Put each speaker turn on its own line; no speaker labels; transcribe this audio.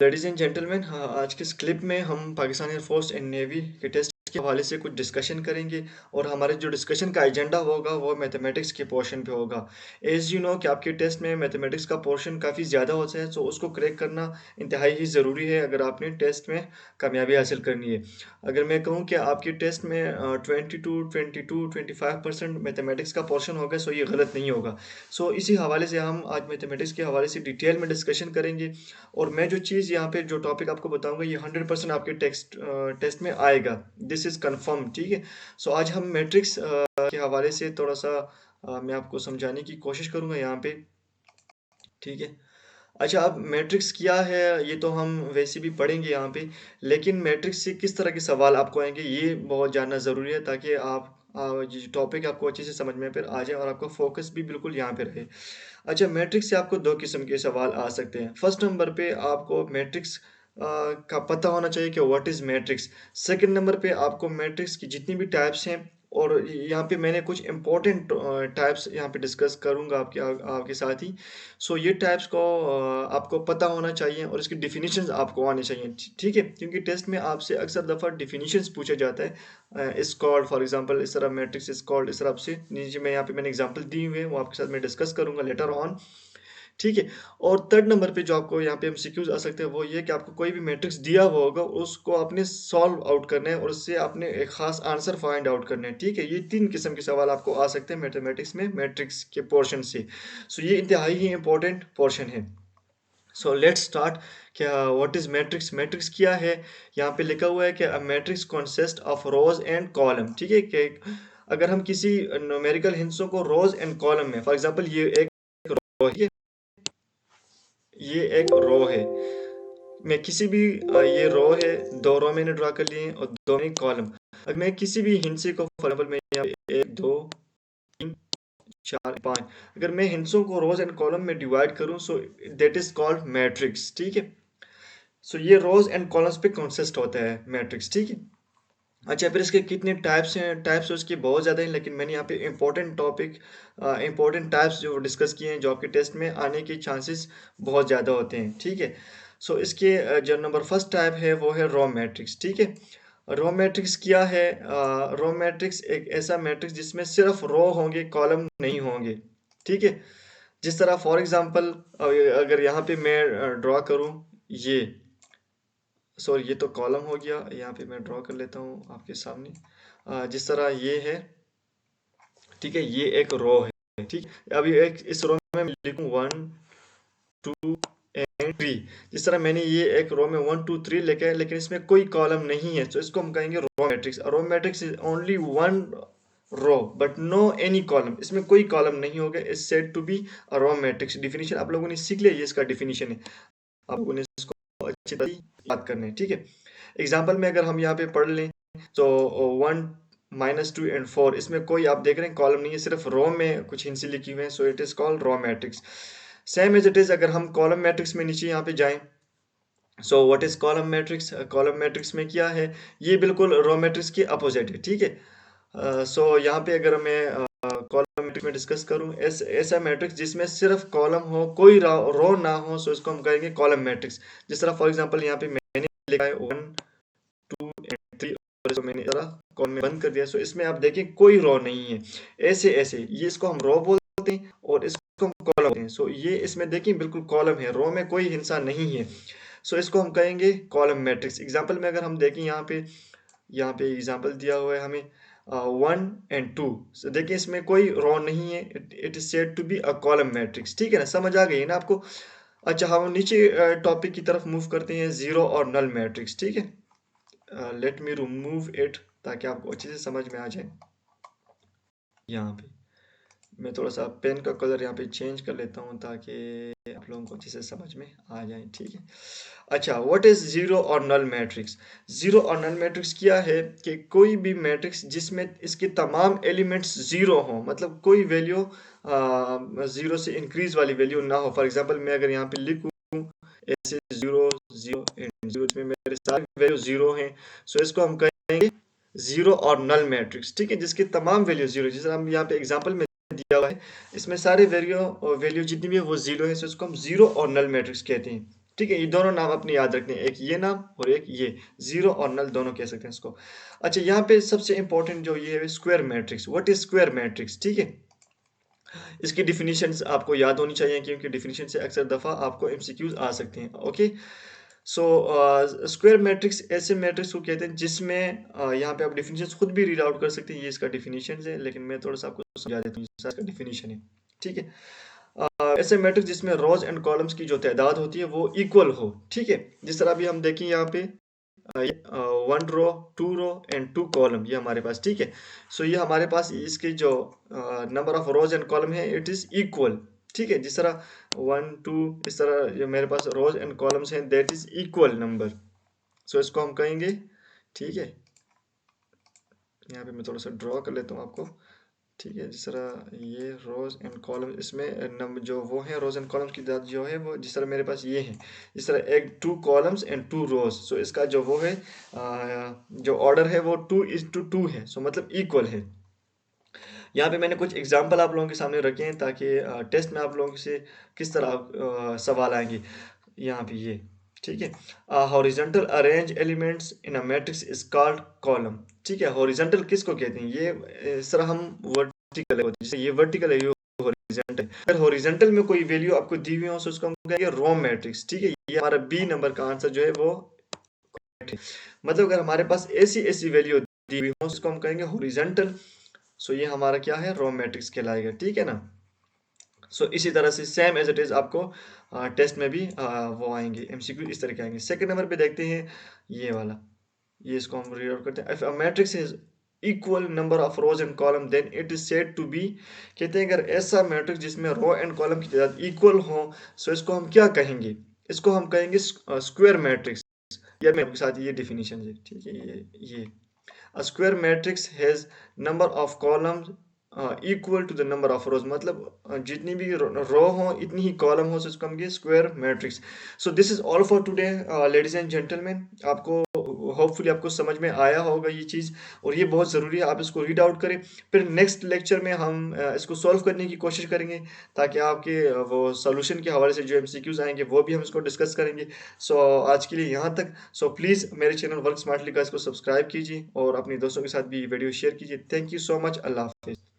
Ladies and gentleman, हाँ, आज के इस क्लिप में हम पाकिस्तान एयरफोर्स एंड नेवी के टेस्ट के हवाले से कुछ डिस्कशन करेंगे। और हमारे जो डिस्कशन का एजेंडा होगा वो मैथमेटिक्स के पोर्शन पे होगा। एज यू नो कि आपके टेस्ट में मैथमेटिक्स का पोर्शन काफ़ी ज़्यादा होता है, तो उसको क्रैक करना इंतहाई ही ज़रूरी है अगर आपने टेस्ट में कामयाबी हासिल करनी है। अगर मैं कहूँ कि आपके टेस्ट में 22, 25% मैथमेटिक्स का पोर्शन होगा, सो ये गलत नहीं होगा। सो इसी हवाले से हम आज मैथमेटिक्स के हवाले से डिटेल में डिस्कशन करेंगे। और मैं जो चीज़ यहाँ पे जो टॉपिक आपको बताऊंगा ये 100% आपके टेस्ट में आएगा। दिस इज़ कंफर्म, ठीक है। सो आज हम मैट्रिक्स के हवाले से थोड़ा सा मैं आपको समझाने की कोशिश करूंगा यहाँ पे, ठीक है। अच्छा, अब मैट्रिक्स क्या है ये तो हम वैसे भी पढ़ेंगे यहाँ पे, लेकिन मैट्रिक्स से किस तरह के सवाल आपको आएंगे ये बहुत जानना ज़रूरी है, ताकि आप ये टॉपिक आपको अच्छे से समझ में फिर आ जाए और आपका फोकस भी बिल्कुल यहाँ पे रहे। अच्छा, मैट्रिक्स से आपको दो किस्म के सवाल आ सकते हैं। फर्स्ट नंबर पे आपको मैट्रिक्स का पता होना चाहिए कि what is matrix. Second number पे आपको मैट्रिक्स की जितनी भी टाइप्स हैं, और यहाँ पे मैंने कुछ इंपॉर्टेंट टाइप्स यहाँ पे डिस्कस करूँगा आपके साथ ही। सो ये टाइप्स को आपको पता होना चाहिए और इसकी डिफिनीशंस आपको आनी चाहिए, ठीक है, क्योंकि टेस्ट में आपसे अक्सर दफ़ा डिफिनीशंस पूछा जाता है। इस कॉल्ड फॉर एग्जांपल, इस तरह मैट्रिक्स इज कॉल्ड, इस तरह से नीचे में यहाँ पे मैंने एग्जांपल दी हुई है, वो आपके साथ मैं डिस्कस करूंगा लेटर ऑन, ठीक है। और थर्ड नंबर पे जो आपको यहाँ पे एमसीक्यूज आ सकते हैं वो ये कि आपको कोई भी मैट्रिक्स दिया हुआ होगा, उसको आपने सॉल्व आउट करना है और उससे आपने एक खास आंसर फाइंड आउट करना है, ठीक है। ये तीन किस्म के सवाल आपको आ सकते हैं मैथमेटिक्स में मैट्रिक्स के पोर्शन से। सो ये इंतहाई ही इंपॉर्टेंट पोर्शन है। So let's start. क्या व्हाट इज मैट्रिक्स? मैट्रिक्स क्या है? यहाँ पे लिखा हुआ है कि a matrix consist of rows and column, ठीक है। कि अगर हम किसी न्यूमेरिकल हिंसों को रोज एंड कॉलम में, फॉर एग्जांपल ये एक रो है, ये एक रो है, मैं किसी भी ये रो है, दो रो मैंने ड्रा कर लिए हैं और दो में कॉलम। अगर मैं किसी भी हिंसे को, फॉर एग्जांपल मैं यहाँ पे एक दो तीन चार पाँच, अगर मैं हिंसों को रोज एंड कॉलम में डिवाइड करूं, so that is called matrix, ठीक है। सो ये रोज एंड कॉलम्स पे कंसिस्ट होता है मैट्रिक्स, ठीक है। अच्छा, फिर इसके कितने टाइप्स हैं? टाइप्स उसके बहुत ज़्यादा हैं, लेकिन मैंने यहाँ पे इंपॉर्टेंट टॉपिक, इंपॉर्टेंट टाइप्स जो डिस्कस किए हैं जो आपके टेस्ट में आने के चांसेस बहुत ज़्यादा होते हैं, ठीक है। सो इसके जो नंबर फर्स्ट टाइप है वो है रो मैट्रिक्स, ठीक है। रो मैट्रिक्स क्या है? रो मैट्रिक्स एक ऐसा मैट्रिक्स जिसमें सिर्फ रो होंगे, कॉलम नहीं होंगे, ठीक है। जिस तरह फॉर एग्जांपल अगर यहाँ पे मैं ड्रॉ करूँ, ये सॉरी ये तो कॉलम हो गया, यहाँ पे मैं ड्रॉ कर लेता हूँ आपके सामने। जिस तरह ये है, ठीक है, ये एक रो है, ठीक है। अभी एक इस रो में मैं लिखूँ 1 2 एंड 3। जिस तरह मैंने ये एक रो में 1 2 3 लिखा है, लेकिन इसमें कोई कॉलम नहीं है, तो इसको हम कहेंगे row matrix. Row matrix is only one row but no any column, इसमें कोई कॉलम नहीं होगा, is said to be a row matrix. Definition आप लोगों ने सीख लिया, ये इसका डिफिनीशन है, आप लोगों ने इसको अच्छी तरह याद करना है, ठीक है। एग्जाम्पल में अगर हम यहाँ पे पढ़ लें, तो 1 -2 एंड 4, इसमें कोई आप देख रहे हैं कॉलम नहीं है, सिर्फ रो में कुछ हिंसी लिखी हुई है, so it is called row matrix. Same as it is अगर हम कॉलम मैट्रिक्स में नीचे यहाँ पे जाएं, so what is column matrix? Column matrix में क्या है? ये बिल्कुल रो मैट्रिक्स के अपोजिट है, ठीक है। सो यहाँ पे अगर मैं कॉलम मैट्रिक्स में डिस्कस करूँ, ऐसा मैट्रिक्स जिसमें सिर्फ कॉलम हो, कोई रो ना हो, सो इसको हम कहेंगे कॉलम मैट्रिक्स। जिस तरह फॉर एग्जांपल यहाँ पे मैंने लिखा है 1 2 एंड 3, और इसको मैंने जरा कॉलम में बंद कर दिया, सो इसमें आप देखें कोई रो नहीं है। ऐसे ऐसे ये इसको हम रो बोलते हैं और इसको हम कॉलम बोलते हैं। सो ये इसमें देखिए बिल्कुल कॉलम है, रो में कोई हिंसा नहीं है, सो इसको हम कहेंगे कॉलम मैट्रिक्स। एग्जाम्पल में अगर हम देखें, यहाँ पे एग्जाम्पल दिया हुआ है हमें 1 एंड 2, so देखिए इसमें कोई रो नहीं है, it is said to be a column matrix, ठीक है ना, समझ आ गई है ना आपको। अच्छा, हम नीचे टॉपिक की तरफ मूव करते हैं, जीरो और नल मैट्रिक्स, ठीक है। लेट मी रिमूव इट ताकि आपको अच्छे से समझ में आ जाए। यहाँ पे मैं थोड़ा सा पेन का कलर यहाँ पे चेंज कर लेता हूँ ताकि आप लोगों को अच्छे से समझ में आ जाए, ठीक है। अच्छा, व्हाट इज जीरो और नल मैट्रिक्स? जीरो और नल मैट्रिक्स क्या है कि कोई भी मैट्रिक्स जिसमें इसके तमाम एलिमेंट्स जीरो हों, मतलब कोई वैल्यू जीरो से इंक्रीज वाली वैल्यू ना हो। फॉर एग्जांपल मैं अगर यहाँ पे लिखूँ ऐसे 0 0 एंड 0, इसमें मेरे सारे वैल्यू जीरो हैं, सो इसको हम कहेंगे जीरो और नल मैट्रिक्स, ठीक है, जिसके तमाम वैल्यू जीरो, जैसे हम यहाँ पे एग्जांपल में दिया हुआ है, इसमें सारे वैल्यू वैल्यू जितनी भी है वो जीरो है, सो इसको हम जीरो और नल मैट्रिक्स कहते हैं, ठीक है, ये दोनों नाम अपने याद रखने हैं, एक ये नाम और एक ये, ज़ीरो और नल दोनों कह सकते हैं इसको। अच्छा, यहाँ पे सबसे इम्पोर्टेंट जो ये है square matrix, what is square matrix, ठीक है? इसकी डेफिनिशंस आपको याद होनी चाहिए क्योंकि डेफिनिशन से अक्सर दफ़ा आपको एमसीक्यूज़ आ सकते हैं, ओके? सो स्क्वायर मैट्रिक्स ऐसे मैट्रिक्स को कहते हैं जिसमें यहाँ पे आप डेफिनिशंस खुद भी रीड आउट कर सकते हैं, ये इसका डेफिनिशंस है, लेकिन मैं थोड़ा-सा आपको समझा देता हूँ, ये इसका डेफिनिशन है, ठीक है? ऐसे मैट्रिक्स जिसमें रोज़ एंड कॉलम्स की जो तादाद होती है वो इक्वल हो, ठीक है? जिस तरह अभी हम देखें यहाँ पे 1 रो, 2 रो एंड 2 कॉलम ये हमारे पास, ठीक है? सो ये हमारे पास इसके जो number of rows and column है इट इज़ इक्वल, ठीक है? जिस तरह 1, 2 इस तरह जो मेरे पास रोज़ एंड कॉलम्स हैं दैट इज़ इक्वल नंबर। सो इसको हम कहेंगे, ठीक है? यहाँ पे मैं थोड़ा-सा ड्रॉ कर लेता हूँ आपको। ठीक है, जिस तरह ये रोज़ एंड कॉलम इसमें जो वो है रोज़ एंड कॉलम्स की तादाद जो है वो जिस तरह मेरे पास ये है, जिस तरह एक 2 कॉलम्स एंड 2 रोज़, सो इसका जो वो है जो ऑर्डर है वो 2:2 है, सो मतलब इक्वल है। यहाँ पे मैंने कुछ एग्जांपल आप लोगों के सामने रखे हैं ताकि टेस्ट में आप लोगों से किस तरह सवाल आएंगे। यहाँ पे ये, ठीक है? Horizontal arrange elements in a matrix is called column, ठीक है? हॉरिजॉन्टल किसको कहते हैं? ये इस तरह हम वर्टिकल है, जैसे ये वर्टिकल है, ये हॉरिजॉन्टल। अगर हॉरिजॉन्टल में कोई वैल्यू आपको दी हुई हो तो उसको हम कहेंगे रो मैट्रिक्स, ठीक है? ये हमारा बी नंबर का आंसर जो है वो correct है। मतलब अगर हमारे पास ऐसी ऐसी वैल्यू दी हुई हो उसको हम कहेंगे हॉरिजॉन्टल, सो ये हमारा क्या है? रो मैट्रिक्स कहलाएगा, ठीक है ना? सो इसी तरह से सेम एज इट इज आपको टेस्ट में भी वो आएंगे, एमसीक्यू इस तरह के आएंगे। सेकंड नंबर पे देखते हैं ये वाला, ये इसको हम रीड आउट करते हैं। If a matrix is equal number of rows and column then it is said to be, कहते हैं अगर ऐसा मैट्रिक्स जिसमें रो एंड कॉलम की तादाद इक्वल हो, सो इसको हम क्या कहेंगे? इसको हम कहेंगे स्क्वायर मैट्रिक्स। या मेरे साथ ये डेफिनेशन है, ठीक है? ये A square matrix has number of columns equal to the number of rows, मतलब जितनी भी रो हो इतनी ही कॉलम हो, इसको हम square matrix. So this is all for today ladies and gentleman. आपको होपफुली आपको समझ में आया होगा ये चीज़, और ये बहुत ज़रूरी है आप इसको रीड आउट करें। फिर नेक्स्ट लेक्चर में हम इसको सॉल्व करने की कोशिश करेंगे ताकि आपके वो सोल्यूशन के हवाले से जो एमसीक्यूज आएंगे वो भी हम इसको डिस्कस करेंगे। सो आज के लिए यहाँ तक। सो प्लीज़ मेरे चैनल वर्क स्मार्टली का इसको सब्सक्राइब कीजिए और अपने दोस्तों के साथ भी वीडियो शेयर कीजिए। Thank you so much. अल्लाह हाफिज़।